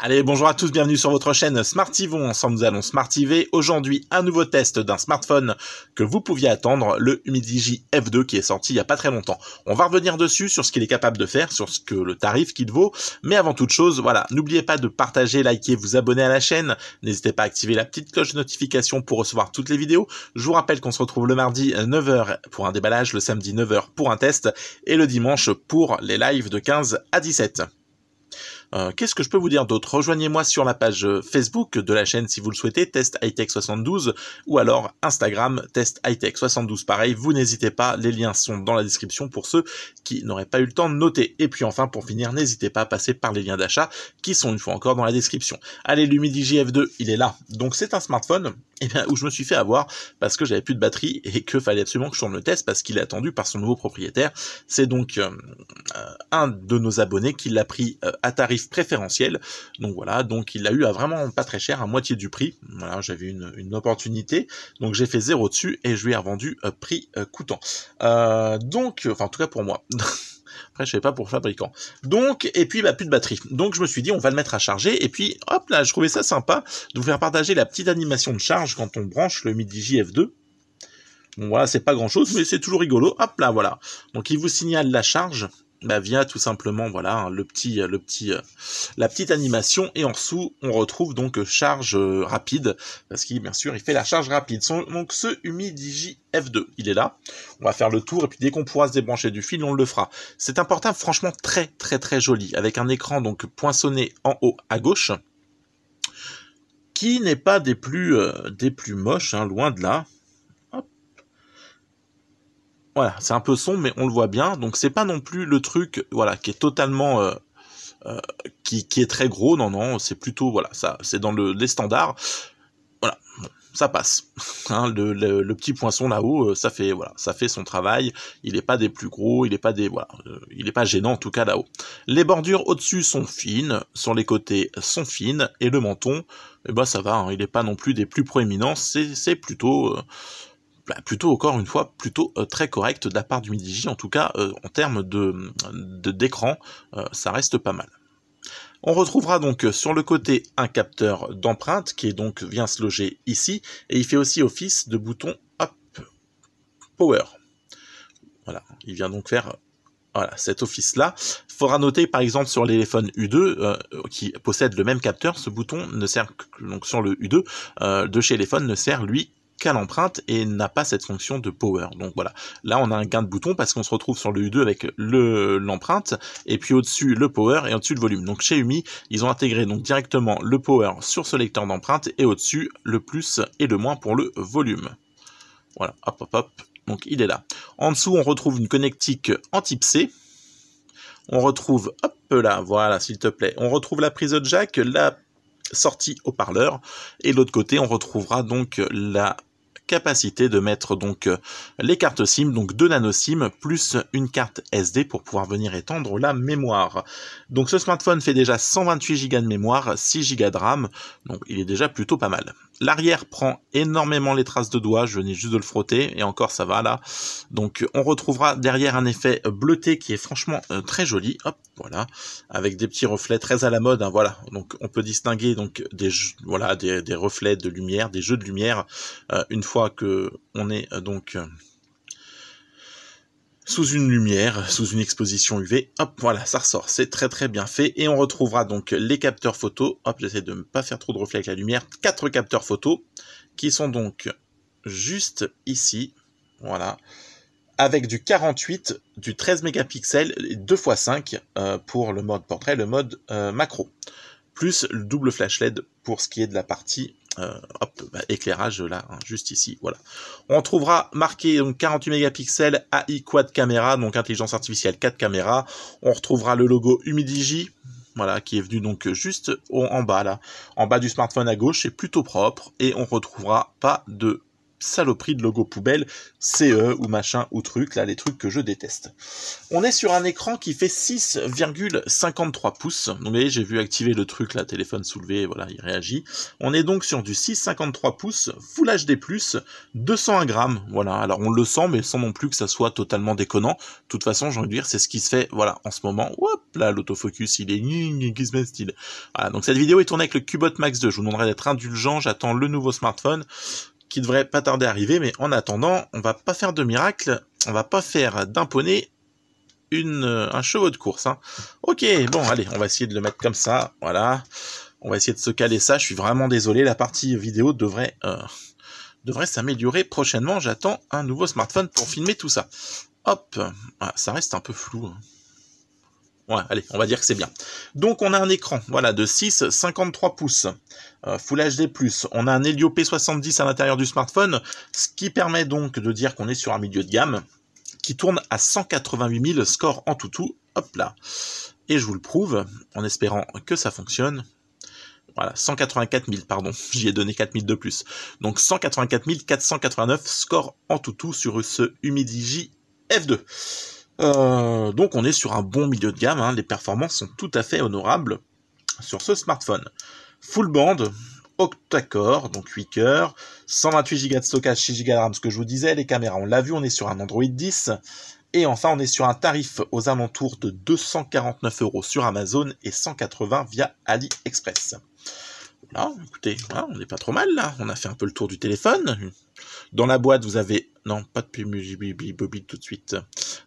Allez, bonjour à tous, bienvenue sur votre chaîne Smartivons. Ensemble, nous allons smartiver. Aujourd'hui, un nouveau test d'un smartphone que vous pouviez attendre, le Humidigi F2 qui est sorti il y a pas très longtemps. On va revenir dessus sur ce qu'il est capable de faire, sur ce que le tarif qu'il vaut. Mais avant toute chose, voilà, n'oubliez pas de partager, liker, vous abonner à la chaîne. N'hésitez pas à activer la petite cloche de notification pour recevoir toutes les vidéos. Je vous rappelle qu'on se retrouve le mardi 9h pour un déballage, le samedi 9h pour un test et le dimanche pour les lives de 15 à 17. Qu'est-ce que je peux vous dire d'autre? Rejoignez-moi sur la page Facebook de la chaîne si vous le souhaitez, Test Hightech 72, ou alors Instagram, Test Hightech 72. Pareil, vous n'hésitez pas, les liens sont dans la description pour ceux qui n'auraient pas eu le temps de noter. Et puis enfin, pour finir, n'hésitez pas à passer par les liens d'achat qui sont une fois encore dans la description. Allez, l'Humidigi F2, il est là. Donc c'est un smartphone où je me suis fait avoir parce que j'avais plus de batterie et que fallait absolument que je tourne le test parce qu'il est attendu par son nouveau propriétaire. C'est donc un de nos abonnés qui l'a pris à tarif préférentiel. Donc voilà, donc il l'a eu à vraiment pas très cher, à moitié du prix. Voilà, j'avais une opportunité, donc j'ai fait 0 dessus et je lui ai revendu prix coûtant. Donc, enfin en tout cas pour moi. Après, je sais pas pour fabricant. Donc, et puis, plus de batterie. Donc, je me suis dit, on va le mettre à charger. Et puis, hop là, je trouvais ça sympa de vous faire partager la petite animation de charge quand on branche le Humidigi F2. Bon, voilà, c'est pas grand chose, mais c'est toujours rigolo. Hop là, voilà. Donc, il vous signale la charge. Via tout simplement, voilà, la petite animation. Et en dessous, on retrouve donc charge rapide. Parce qu'il, bien sûr, il fait la charge rapide. Donc, ce Humidigi F2, il est là. On va faire le tour et puis dès qu'on pourra se débrancher du fil, on le fera. C'est un portable franchement très très très joli avec un écran donc poinçonné en haut à gauche qui n'est pas des plus moches, hein, loin de là. Hop. Voilà, c'est un peu sombre mais on le voit bien. Donc c'est pas non plus le truc voilà qui est totalement qui est très gros. Non, c'est plutôt voilà, ça c'est dans les standards. Voilà. Bon, ça passe. Hein, le petit poinçon là-haut, ça fait son travail. Il n'est pas des plus gros, il n'est pas il est pas gênant en tout cas là-haut. Les bordures au-dessus sont fines, sur les côtés sont fines, et le menton, ça va. Hein, il n'est pas non plus des plus proéminents. C'est plutôt encore une fois plutôt très correct de la part du Humidigi. En tout cas, en termes d'écran, ça reste pas mal. On retrouvera donc sur le côté un capteur d'empreinte qui vient se loger ici et il fait aussi office de bouton hop, power. Voilà, il vient donc faire cet office-là. Il faudra noter par exemple sur les téléphones U2 qui possèdent le même capteur, ce bouton ne sert donc sur le U2 de chez Téléphone ne sert lui qu'à l'empreinte et n'a pas cette fonction de power. Donc voilà, là on a un gain de bouton parce qu'on se retrouve sur le U2 avec l'empreinte et puis au-dessus le power et au-dessus le volume. Donc chez Humi, ils ont intégré donc directement le power sur ce lecteur d'empreinte et au-dessus le plus et le moins pour le volume. Voilà, hop hop hop, donc il est là. En dessous on retrouve une connectique en type C. On retrouve, hop là, voilà s'il te plaît, on retrouve la prise jack, la sortie haut-parleur et de l'autre côté on retrouvera donc la capacité de mettre donc les cartes SIM, donc 2 nano SIM plus une carte SD pour pouvoir venir étendre la mémoire. Donc ce smartphone fait déjà 128 Go de mémoire, 6 Go de RAM, donc il est déjà plutôt pas mal. L'arrière prend énormément les traces de doigts, je venais juste de le frotter et encore ça va là. Donc on retrouvera derrière un effet bleuté qui est franchement très joli, hop, voilà, avec des petits reflets très à la mode, hein, voilà. Donc on peut distinguer donc des reflets de lumière, des jeux de lumière une fois que on est donc sous une lumière, sous une exposition UV, hop, voilà, ça ressort, c'est très très bien fait, et on retrouvera donc les capteurs photo, hop, j'essaie de ne pas faire trop de reflets avec la lumière, 4 capteurs photo, qui sont donc juste ici, voilà, avec du 48, du 13 mégapixels, 2x5 pour le mode portrait, le mode macro, plus le double flash LED pour ce qui est de la partie éclairage là, hein, juste ici, voilà. On trouvera marqué donc 48 mégapixels AI quad caméra, donc intelligence artificielle 4 caméras. On retrouvera le logo Humidigi, voilà, qui est venu donc juste en bas là, en bas du smartphone à gauche, c'est plutôt propre, et on retrouvera pas de saloperie de logo poubelle, CE ou machin ou truc, là, les trucs que je déteste. On est sur un écran qui fait 6,53 pouces. Donc, vous voyez, j'ai vu activer le truc, là, téléphone soulevé, voilà, il réagit. On est donc sur du 6,53 pouces, Full HD+, 201 grammes, voilà. Alors, on le sent, mais sans non plus que ça soit totalement déconnant. De toute façon, j'ai envie de dire, c'est ce qui se fait, voilà, en ce moment. Hop, là, l'autofocus, il est Gizmo style. Voilà, donc cette vidéo est tournée avec le Cubot Max 2. Je vous demanderai d'être indulgent, j'attends le nouveau smartphone qui devrait pas tarder à arriver, mais en attendant, on va pas faire de miracle, on va pas faire d'un poney un chevaux de course. Hein. Ok, bon, allez, on va essayer de le mettre comme ça, voilà. On va essayer de se caler ça, je suis vraiment désolé, la partie vidéo devrait s'améliorer prochainement, j'attends un nouveau smartphone pour filmer tout ça. Hop, ah, ça reste un peu flou. Hein. Ouais, allez, on va dire que c'est bien. Donc, on a un écran, voilà, de 6,53 pouces, Full HD+. On a un Helio P70 à l'intérieur du smartphone, ce qui permet donc de dire qu'on est sur un milieu de gamme, qui tourne à 188 000 scores en tout, hop là. Et je vous le prouve, en espérant que ça fonctionne. Voilà, 184 000, pardon, j'y ai donné 4 000 de plus. Donc, 184 489 scores en tout sur ce Humidigi F2. Donc on est sur un bon milieu de gamme, hein. Les performances sont tout à fait honorables sur ce smartphone. Full band, octa-core, donc 8 cœurs, 128 Go de stockage, 6 Go de RAM, ce que je vous disais, les caméras on l'a vu, on est sur un Android 10, et enfin on est sur un tarif aux alentours de 249 € sur Amazon et 180 via AliExpress. Là, écoutez, voilà, on n'est pas trop mal là, on a fait un peu le tour du téléphone. Dans la boîte, vous avez... Non, pas de bobine tout de suite.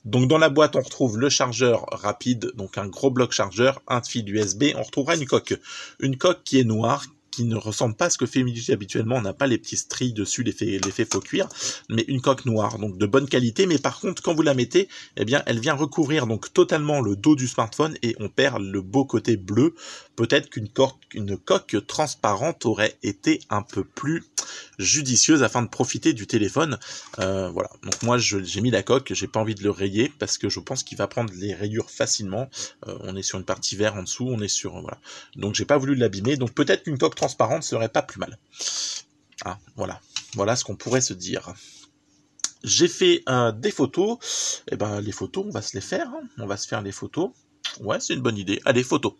Donc dans la boîte, on retrouve le chargeur rapide, donc un gros bloc chargeur, un fil USB, on retrouvera une coque. Une coque qui est noire, qui ne ressemble pas à ce que fait Humidigi habituellement, on n'a pas les petits stries dessus, l'effet faux cuir, mais une coque noire, donc de bonne qualité, mais par contre, quand vous la mettez, eh bien, elle vient recouvrir donc totalement le dos du smartphone et on perd le beau côté bleu. Peut-être qu'une coque transparente aurait été un peu plus judicieuse afin de profiter du téléphone. Voilà, donc moi j'ai mis la coque, j'ai pas envie de le rayer parce que je pense qu'il va prendre les rayures facilement. On est sur une partie vert en dessous, on est sur... voilà. Donc j'ai pas voulu l'abîmer, donc peut-être qu'une coque transparente serait pas plus mal. Ah, voilà. Voilà ce qu'on pourrait se dire. J'ai fait des photos. Et ben les photos, on va se les faire. Hein. On va se faire les photos. Ouais, c'est une bonne idée. Allez, photos.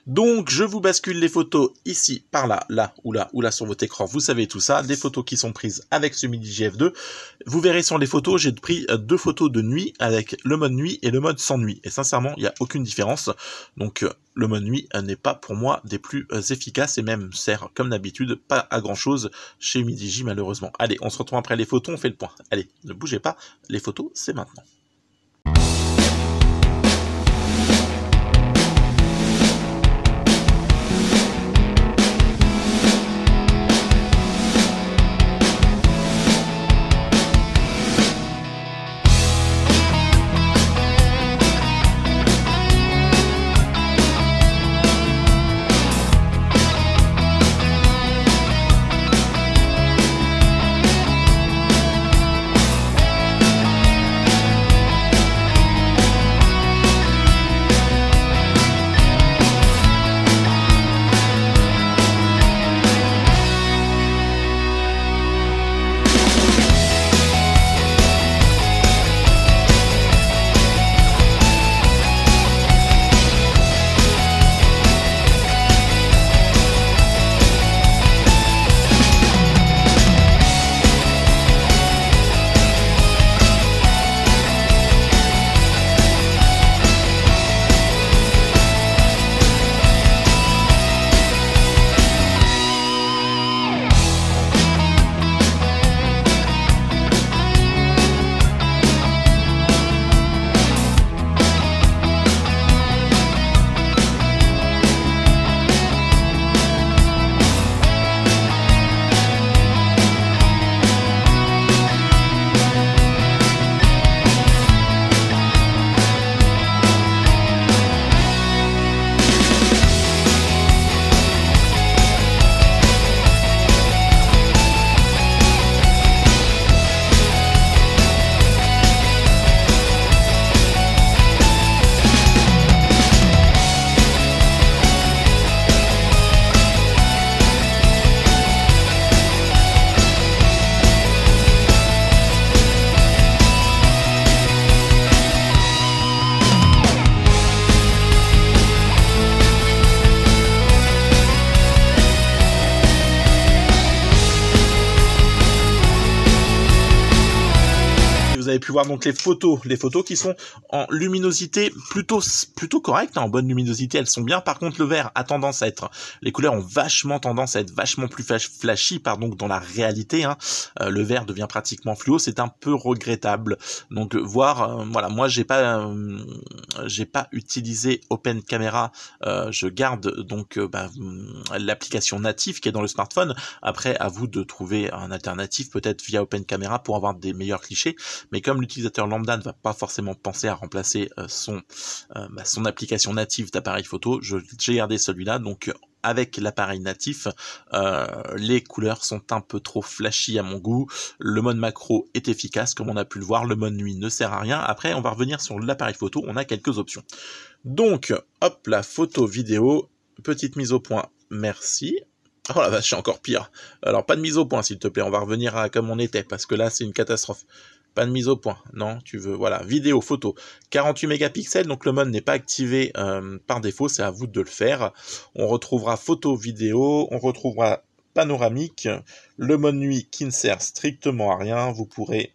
Donc, je vous bascule les photos ici, par là, là, ou là sur votre écran. Vous savez tout ça. Des photos qui sont prises avec ce Humidigi F2. Vous verrez sur les photos, j'ai pris 2 photos de nuit avec le mode nuit et le mode sans nuit. Et sincèrement, il n'y a aucune différence. Donc, le mode nuit n'est pas pour moi des plus efficaces et même sert, comme d'habitude, pas à grand chose chez Humidigi, malheureusement. Allez, on se retrouve après les photos, on fait le point. Allez, ne bougez pas. Les photos, c'est maintenant. voir donc les photos qui sont en luminosité plutôt correcte, hein, en bonne luminosité, elles sont bien. Par contre, le vert a tendance à être, les couleurs ont vachement tendance à être vachement plus flashy, pardon, dans la réalité, hein. Le vert devient pratiquement fluo, c'est un peu regrettable. Donc voir, voilà, moi j'ai pas utilisé Open Camera, je garde donc l'application native qui est dans le smartphone. Après, à vous de trouver un alternatif, peut-être via Open Camera pour avoir des meilleurs clichés. Mais comme l'utilisateur lambda ne va pas forcément penser à remplacer son application native d'appareil photo, j'ai gardé celui-là. Donc avec l'appareil natif, les couleurs sont un peu trop flashy à mon goût. Le mode macro est efficace, comme on a pu le voir. Le mode nuit ne sert à rien. Après, on va revenir sur l'appareil photo. On a quelques options. Donc, hop, la photo vidéo. Petite mise au point. Merci. Oh la vache, c'est encore pire. Alors, pas de mise au point, s'il te plaît. On va revenir à comme on était, parce que là, c'est une catastrophe. Pas de mise au point. Non, tu veux... Voilà, vidéo, photo. 48 mégapixels, donc le mode n'est pas activé par défaut. C'est à vous de le faire. On retrouvera photo, vidéo. On retrouvera panoramique. Le mode nuit qui ne sert strictement à rien. Vous pourrez...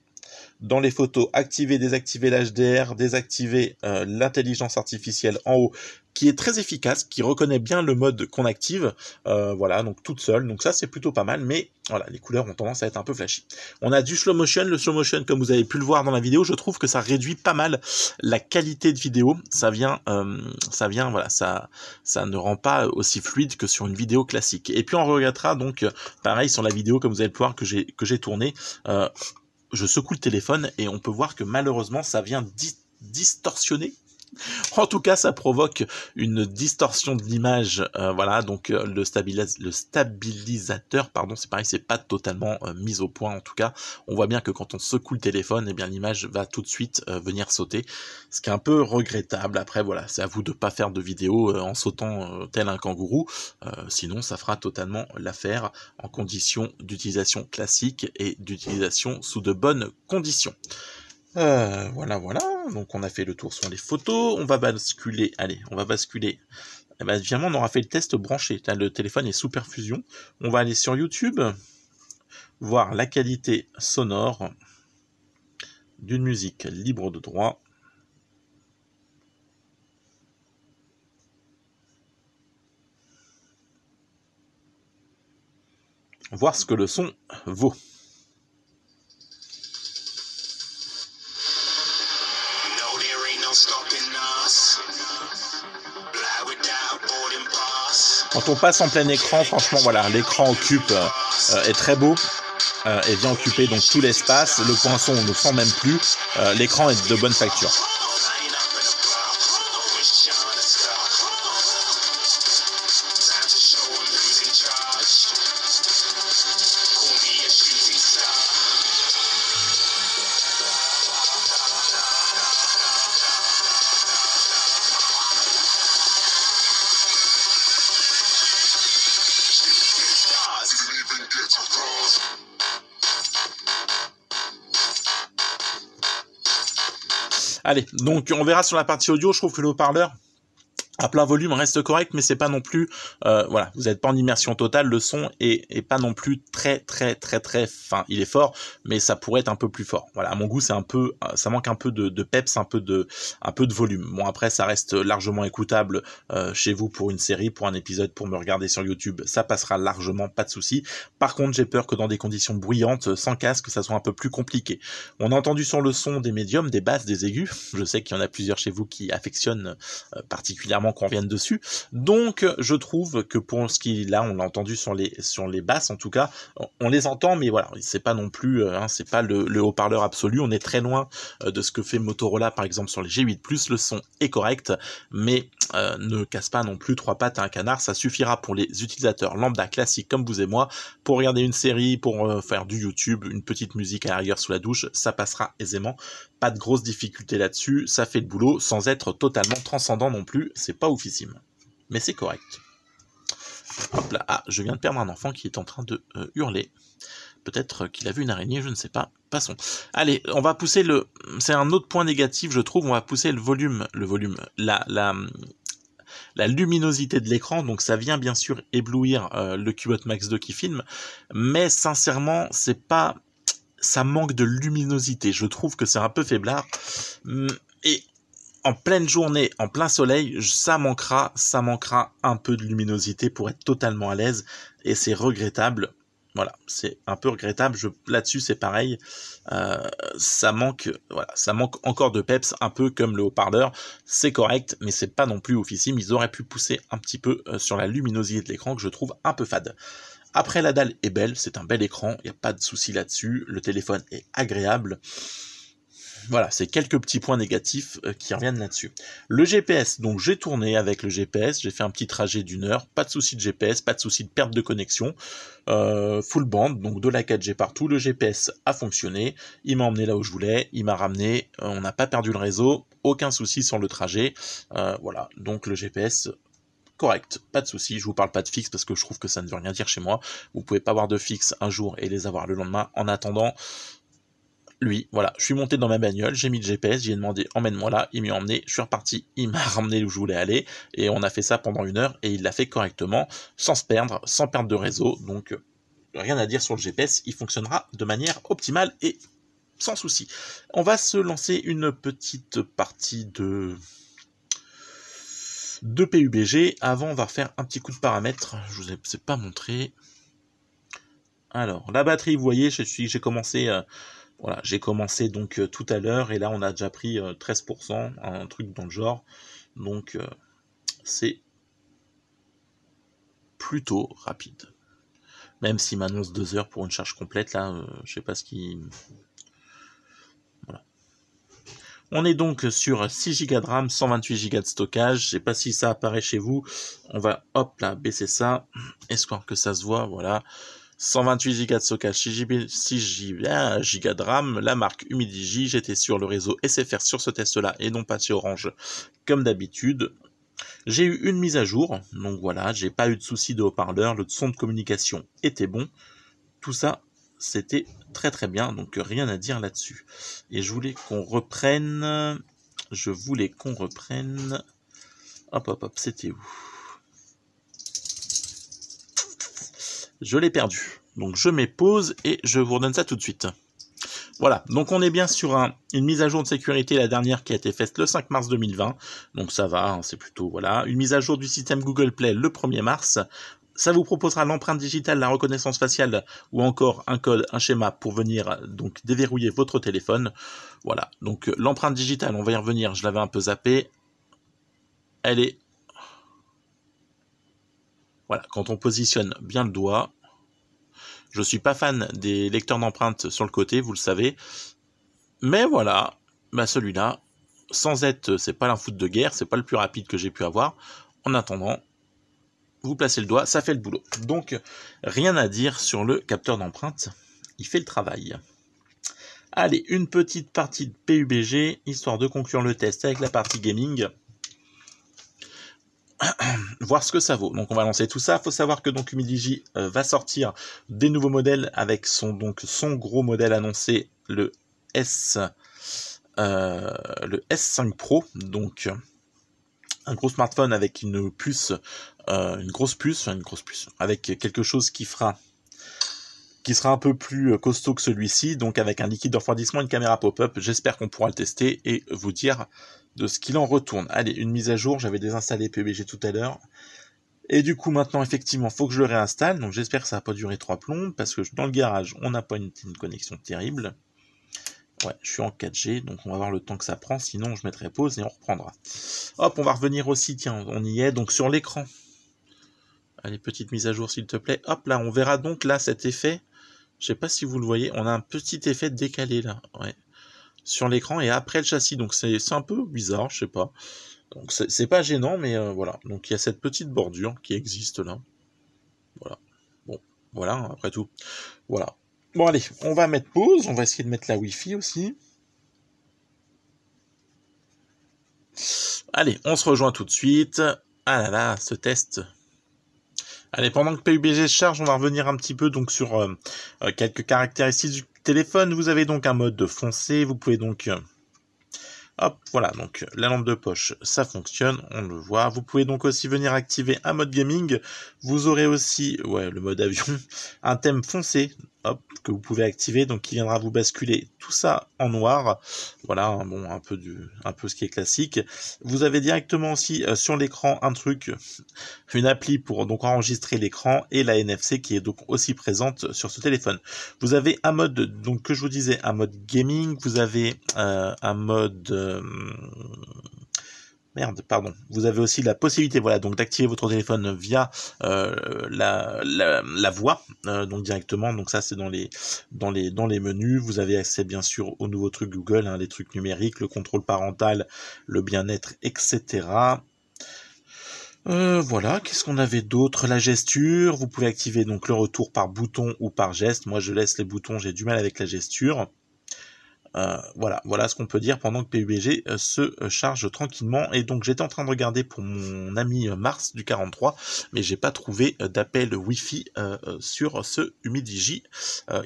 Dans les photos, activer, désactiver l'HDR, désactiver l'intelligence artificielle en haut, qui est très efficace, qui reconnaît bien le mode qu'on active, voilà, donc toute seule. Donc ça, c'est plutôt pas mal, mais voilà, les couleurs ont tendance à être un peu flashy. On a du slow motion. Le slow motion, comme vous avez pu le voir dans la vidéo, je trouve que ça réduit pas mal la qualité de vidéo. Ça vient, voilà, ça ne rend pas aussi fluide que sur une vidéo classique. Et puis on regrettera donc, pareil, sur la vidéo, comme vous allez le voir, que j'ai tourné, je secoue le téléphone et on peut voir que malheureusement ça vient distorsionner. En tout cas, ça provoque une distorsion de l'image, voilà. Donc le stabilisateur, pardon, c'est pareil, c'est pas totalement mis au point. En tout cas, on voit bien que quand on secoue le téléphone, eh bien l'image va tout de suite venir sauter, ce qui est un peu regrettable. Après, voilà, c'est à vous de pas faire de vidéo en sautant tel un kangourou, sinon ça fera totalement l'affaire en conditions d'utilisation classique et d'utilisation sous de bonnes conditions. Voilà, donc on a fait le tour sur les photos, on va basculer, eh ben, finalement on aura fait le test branché, le téléphone est sous perfusion, on va aller sur YouTube, voir la qualité sonore d'une musique libre de droit, voir ce que le son vaut. Quand on passe en plein écran, franchement, voilà, l'écran occupe, est très beau, et vient occuper donc tout l'espace. Le poinçon, on ne sent même plus. L'écran est de bonne facture. Allez, donc on verra sur la partie audio. Je trouve que le haut-parleur à plein volume reste correct, mais c'est pas non plus, voilà, vous n'êtes pas en immersion totale, le son est pas non plus très, enfin, il est fort, mais ça pourrait être un peu plus fort. Voilà, à mon goût, c'est un peu, ça manque un peu de peps, un peu de volume. Bon, après, ça reste largement écoutable chez vous pour une série, pour un épisode, pour me regarder sur YouTube, ça passera largement, pas de souci. Par contre, j'ai peur que dans des conditions bruyantes, sans casque, ça soit un peu plus compliqué. On a entendu sur le son des médiums, des basses, des aigus. Je sais qu'il y en a plusieurs chez vous qui affectionnent particulièrement qu'on revienne dessus. Donc je trouve que pour ce qui là, on l'a entendu sur les basses en tout cas, on les entend, mais voilà, c'est pas non plus, c'est pas le haut-parleur absolu. On est très loin de ce que fait Motorola par exemple sur les G8+. Le son est correct, mais ne casse pas non plus trois pattes à un canard. Ça suffira pour les utilisateurs lambda classiques comme vous et moi, pour regarder une série, pour faire du YouTube, une petite musique à la rigueur sous la douche, ça passera aisément. Pas de grosses difficultés là-dessus, ça fait le boulot sans être totalement transcendant non plus, c'est pas oufissime, mais c'est correct. Hop là, ah, je viens de perdre un enfant qui est en train de hurler. Peut-être qu'il a vu une araignée, je ne sais pas. Passons. Allez, on va pousser c'est un autre point négatif, je trouve, on va pousser le volume, la luminosité de l'écran, donc ça vient bien sûr éblouir le Cubot Max 2 qui filme, mais sincèrement, c'est pas ça manque de luminosité. Je trouve que c'est un peu faiblard. Et en pleine journée, en plein soleil, ça manquera un peu de luminosité pour être totalement à l'aise. Et c'est regrettable. Voilà, c'est un peu regrettable. Là-dessus, c'est pareil. Ça manque encore de peps, un peu comme le haut-parleur. C'est correct, mais c'est pas non plus oufissime. Ils auraient pu pousser un petit peu sur la luminosité de l'écran, que je trouve un peu fade. Après, la dalle est belle, c'est un bel écran, il n'y a pas de souci là-dessus. Le téléphone est agréable. Voilà, c'est quelques petits points négatifs qui reviennent là-dessus. Le GPS, donc j'ai tourné avec le GPS, j'ai fait un petit trajet d'1 heure, pas de souci de GPS, pas de souci de perte de connexion, full band, donc de la 4G partout, le GPS a fonctionné, il m'a emmené là où je voulais, il m'a ramené, on n'a pas perdu le réseau, aucun souci sur le trajet, voilà, donc le GPS... correct, pas de souci, je vous parle pas de fixe parce que je trouve que ça ne veut rien dire chez moi, vous pouvez pas avoir de fixe un jour et les avoir le lendemain, en attendant... Lui, voilà, je suis monté dans ma bagnole, j'ai mis le GPS, j'ai demandé emmène-moi là, il m'y a emmené, je suis reparti, il m'a ramené où je voulais aller, et on a fait ça pendant 1 heure, et il l'a fait correctement, sans se perdre, sans perdre de réseau, donc rien à dire sur le GPS, il fonctionnera de manière optimale et sans souci. On va se lancer une petite partie de PUBG, avant on va refaire un petit coup de paramètres, je vous ai pas montré. Alors, la batterie, vous voyez, j'ai commencé... Voilà, j'ai commencé donc tout à l'heure et là on a déjà pris 13%, un truc dans le genre. Donc c'est plutôt rapide. Même s'il m'annonce 2 heures pour une charge complète, là, je sais pas ce qui... Voilà. On est donc sur 6 Go de RAM, 128 Go de stockage. Je sais pas si ça apparaît chez vous. On va, hop là, baisser ça. Espoir que ça se voit, voilà. 128 Go de stockage, 6 Go de RAM, la marque Humidigi, j'étais sur le réseau SFR sur ce test-là et non pas chez Orange comme d'habitude. J'ai eu une mise à jour, donc voilà, j'ai pas eu de souci de haut-parleur, le son de communication était bon, tout ça c'était très très bien, donc rien à dire là-dessus. Et je voulais qu'on reprenne, hop, c'était où ? Je l'ai perdu. Donc je mets pause et je vous redonne ça tout de suite. Voilà, donc on est bien sur une mise à jour de sécurité, la dernière qui a été faite le 5 mars 2020. Donc ça va, hein, c'est plutôt, voilà. Une mise à jour du système Google Play le 1er mars. Ça vous proposera l'empreinte digitale, la reconnaissance faciale ou encore un code, un schéma pour venir donc déverrouiller votre téléphone. Voilà, donc l'empreinte digitale, on va y revenir, je l'avais un peu zappé. Elle est... Voilà, quand on positionne bien le doigt, je suis pas fan des lecteurs d'empreintes sur le côté, vous le savez, mais voilà, bah celui-là, sans être, c'est pas l'infoot de guerre, c'est pas le plus rapide que j'ai pu avoir, en attendant, vous placez le doigt, ça fait le boulot. Donc, rien à dire sur le capteur d'empreinte, il fait le travail. Allez, une petite partie de PUBG, histoire de conclure le test avec la partie gaming. Voir ce que ça vaut. Donc on va lancer tout ça. Il faut savoir que donc Humidigi va sortir des nouveaux modèles avec son gros modèle annoncé, le S5 Pro. Donc un gros smartphone avec une grosse puce, avec quelque chose qui sera un peu plus costaud que celui-ci, donc avec un liquide de refroidissement, une caméra pop-up. J'espère qu'on pourra le tester et vous dire de ce qu'il en retourne. Allez, une mise à jour, j'avais désinstallé PUBG tout à l'heure. Et du coup, maintenant, effectivement, il faut que je le réinstalle. Donc j'espère que ça va pas durer 3 plombes, parce que dans le garage, on n'a pas une connexion terrible. Ouais, je suis en 4G, donc on va voir le temps que ça prend, sinon je mettrai pause et on reprendra. Hop, on va revenir aussi, tiens, on y est, donc sur l'écran. Allez, petite mise à jour, s'il te plaît. Hop, là, on verra donc, là, cet effet. Je sais pas si vous le voyez, on a un petit effet décalé, là, ouais, sur l'écran et après le châssis, donc c'est un peu bizarre, je sais pas. Donc c'est pas gênant, mais voilà. Donc il y a cette petite bordure qui existe là. Voilà. Bon, voilà, après tout. Voilà. Bon allez, on va mettre pause, on va essayer de mettre la Wi-Fi aussi. Allez, on se rejoint tout de suite. Ah là là, ce test. Allez, pendant que PUBG se charge, on va revenir un petit peu donc sur quelques caractéristiques du téléphone. Vous avez donc un mode foncé, vous pouvez donc... hop, voilà, donc la lampe de poche, ça fonctionne, on le voit. Vous pouvez donc aussi venir activer un mode gaming. Vous aurez aussi, ouais, le mode avion, un thème foncé. hop, que vous pouvez activer, donc qui viendra vous basculer tout ça en noir. Voilà, bon, un peu ce qui est classique. Vous avez directement aussi sur l'écran un truc, une appli pour donc enregistrer l'écran et la NFC qui est donc aussi présente sur ce téléphone. Vous avez un mode, donc que je vous disais, un mode gaming, vous avez un mode merde, pardon. Vous avez aussi la possibilité, voilà, donc d'activer votre téléphone via la voix, donc directement. Donc ça, c'est dans les menus. Vous avez accès bien sûr aux nouveaux trucs Google, hein, les trucs numériques, le contrôle parental, le bien-être, etc. Voilà, qu'est-ce qu'on avait d'autre? La gesture, vous pouvez activer donc le retour par bouton ou par geste. Moi, je laisse les boutons, j'ai du mal avec la gesture. Voilà ce qu'on peut dire pendant que PUBG se charge tranquillement. Et donc j'étais en train de regarder pour mon ami Mars du 43, mais j'ai pas trouvé d'appel Wi-Fi sur ce Humidigi.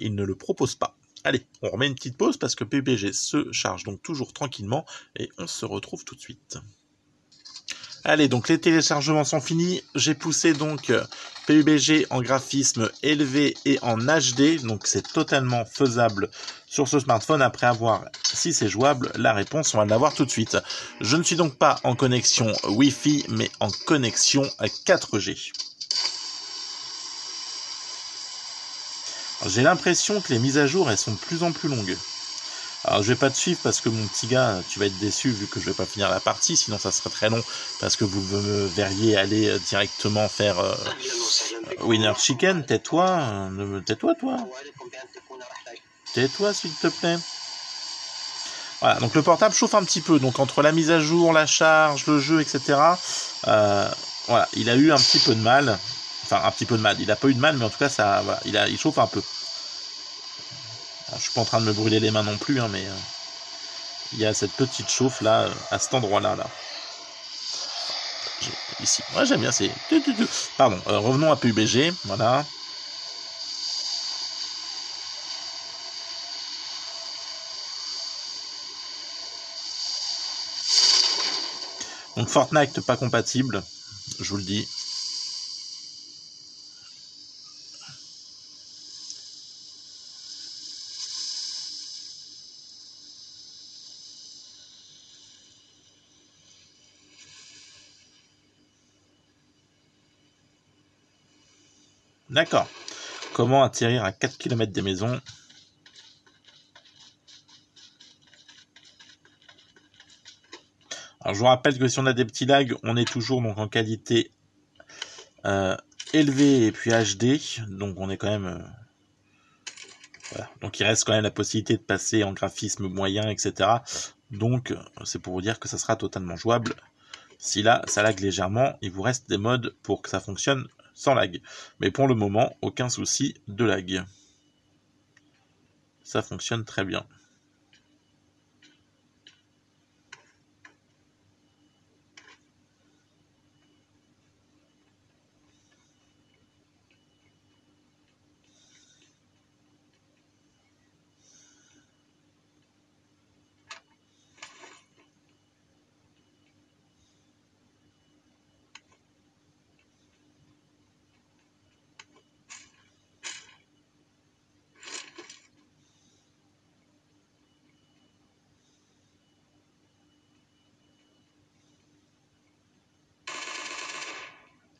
Il ne le propose pas. Allez, on remet une petite pause parce que PUBG se charge donc toujours tranquillement et on se retrouve tout de suite. Allez, donc les téléchargements sont finis. J'ai poussé donc PUBG en graphisme élevé et en HD. Donc c'est totalement faisable sur ce smartphone. Après avoir, si c'est jouable, la réponse, on va l'avoir tout de suite. Je ne suis donc pas en connexion Wi-Fi, mais en connexion 4G. J'ai l'impression que les mises à jour, elles sont de plus en plus longues. Alors je vais pas te suivre parce que mon petit gars, tu vas être déçu vu que je vais pas finir la partie, sinon ça serait très long parce que vous me verriez aller directement faire Winner Chicken. Tais-toi, tais-toi toi. Tais-toi s'il te plaît. Voilà, donc le portable chauffe un petit peu, donc entre la mise à jour, la charge, le jeu, etc. Voilà, il a eu un petit peu de mal. Enfin, un petit peu de mal. Il a pas eu de mal, mais en tout cas, ça, voilà, il chauffe un peu. Alors, je suis pas en train de me brûler les mains non plus, hein, mais il y a cette petite chauffe là, à cet endroit-là. Là. Ici. Moi, j'aime bien, c'est... Pardon, revenons à PUBG, voilà. Donc Fortnite pas compatible, je vous le dis. D'accord. Comment atterrir à 4 km des maisons? Alors je vous rappelle que si on a des petits lags, on est toujours donc en qualité élevée et puis HD. Donc on est quand même... voilà. Donc il reste quand même la possibilité de passer en graphisme moyen, etc. Donc c'est pour vous dire que ça sera totalement jouable. Si là, ça lag légèrement, il vous reste des modes pour que ça fonctionne sans lag. Mais pour le moment, aucun souci de lag. Ça fonctionne très bien.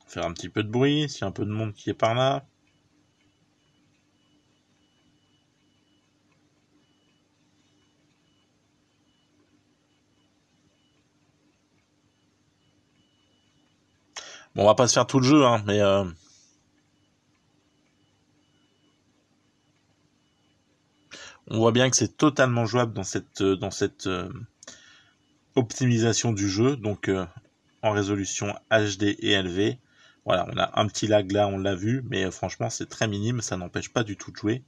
Faire un petit peu de bruit, s'il y a un peu de monde qui est par là. Bon, on va pas se faire tout le jeu, hein, mais... on voit bien que c'est totalement jouable dans cette optimisation du jeu, donc en résolution HD et élevé. Voilà, on a un petit lag là, on l'a vu, mais franchement c'est très minime, ça n'empêche pas du tout de jouer.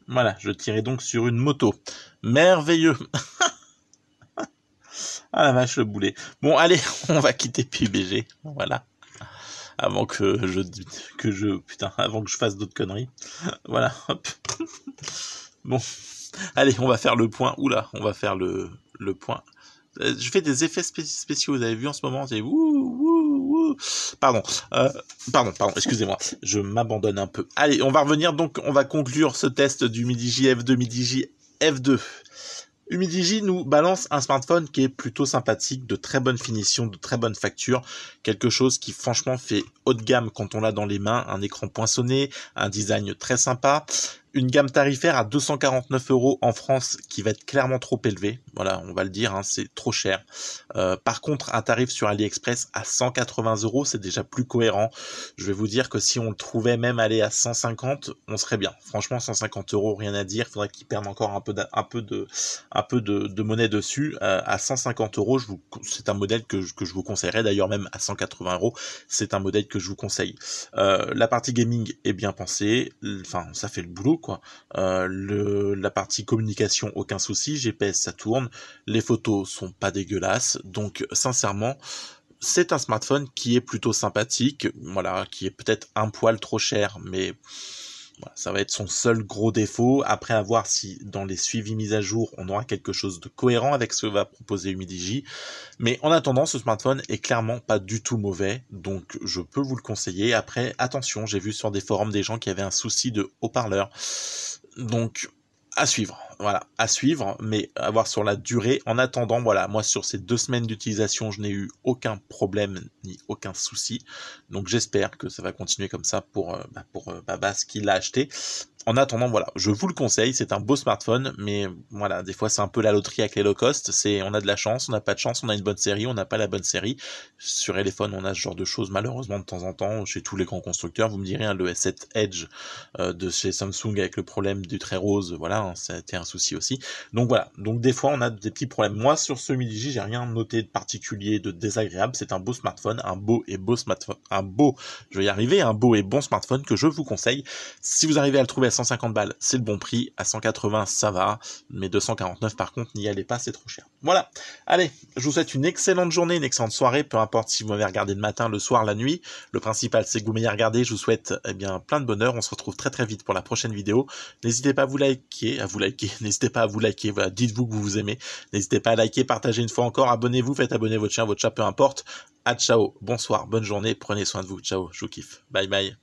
Voilà, je tirais donc sur une moto. Merveilleux. Ah la vache, le boulet. Bon, allez, on va quitter PUBG. Voilà. avant putain, avant que je fasse d'autres conneries. Voilà, hop. Bon, allez, on va faire le point. Oula, on va faire le point. Je fais des effets spéciaux, vous avez vu en ce moment, c'est wouh. Pardon, excusez-moi, je m'abandonne un peu. Allez, on va revenir, donc on va conclure ce test du Midigi F2, Midigi F2. Humidigi nous balance un smartphone qui est plutôt sympathique, de très bonne finition, de très bonne facture, quelque chose qui franchement fait haut de gamme quand on l'a dans les mains, un écran poinçonné, un design très sympa, une gamme tarifaire à 249 € en France qui va être clairement trop élevée, voilà, on va le dire, hein, c'est trop cher. Par contre, un tarif sur AliExpress à 180 €, c'est déjà plus cohérent. Je vais vous dire que si on le trouvait même aller à 150, on serait bien. Franchement, 150 €, rien à dire, il faudrait qu'ils perdent encore un peu de monnaie dessus. À 150 €, c'est un modèle que je vous conseillerais, d'ailleurs même à 180 €, c'est un modèle que je vous conseille. La partie gaming est bien pensée, enfin ça fait le boulot quoi. La partie communication, aucun souci, GPS ça tourne, les photos sont pas dégueulasses, donc sincèrement c'est un smartphone qui est plutôt sympathique, voilà, qui est peut-être un poil trop cher, mais voilà, ça va être son seul gros défaut. Après, à voir si dans les suivis mises à jour, on aura quelque chose de cohérent avec ce que va proposer Humidigi. Mais en attendant, ce smartphone est clairement pas du tout mauvais, donc je peux vous le conseiller. Après, attention, j'ai vu sur des forums des gens qui avaient un souci de haut-parleur. Donc, à suivre, voilà, à suivre, mais à voir sur la durée. En attendant, voilà, moi sur ces 2 semaines d'utilisation, je n'ai eu aucun problème ni aucun souci. Donc j'espère que ça va continuer comme ça pour Baba, ce qu'il a acheté. En attendant, voilà, je vous le conseille, c'est un beau smartphone, mais voilà, des fois c'est un peu la loterie avec les low cost, on a de la chance, on n'a pas de chance, on a une bonne série, on n'a pas la bonne série. Sur téléphone, on a ce genre de choses malheureusement de temps en temps, chez tous les grands constructeurs, vous me direz, hein, le S7 Edge de chez Samsung avec le problème du trait rose, voilà, hein, ça a été un souci aussi. Donc voilà, donc des fois on a des petits problèmes. Moi sur ce Midigi, j'ai rien noté de particulier, de désagréable, c'est un beau smartphone, un beau et bon smartphone que je vous conseille. Si vous arrivez à le trouver à 150 balles, c'est le bon prix. À 180, ça va. Mais 249, par contre, n'y allez pas, c'est trop cher. Voilà. Allez, je vous souhaite une excellente journée, une excellente soirée, peu importe si vous m'avez regardé le matin, le soir, la nuit. Le principal, c'est que vous m'ayez regardé. Je vous souhaite, plein de bonheur. On se retrouve très très vite pour la prochaine vidéo. N'hésitez pas à vous liker, N'hésitez pas à vous liker. Voilà, dites-vous que vous vous aimez. N'hésitez pas à liker, partager une fois encore. Abonnez-vous, faites abonner votre chien, votre chat, peu importe. À ciao. Bonsoir, bonne journée. Prenez soin de vous. Ciao. Je vous kiffe. Bye bye.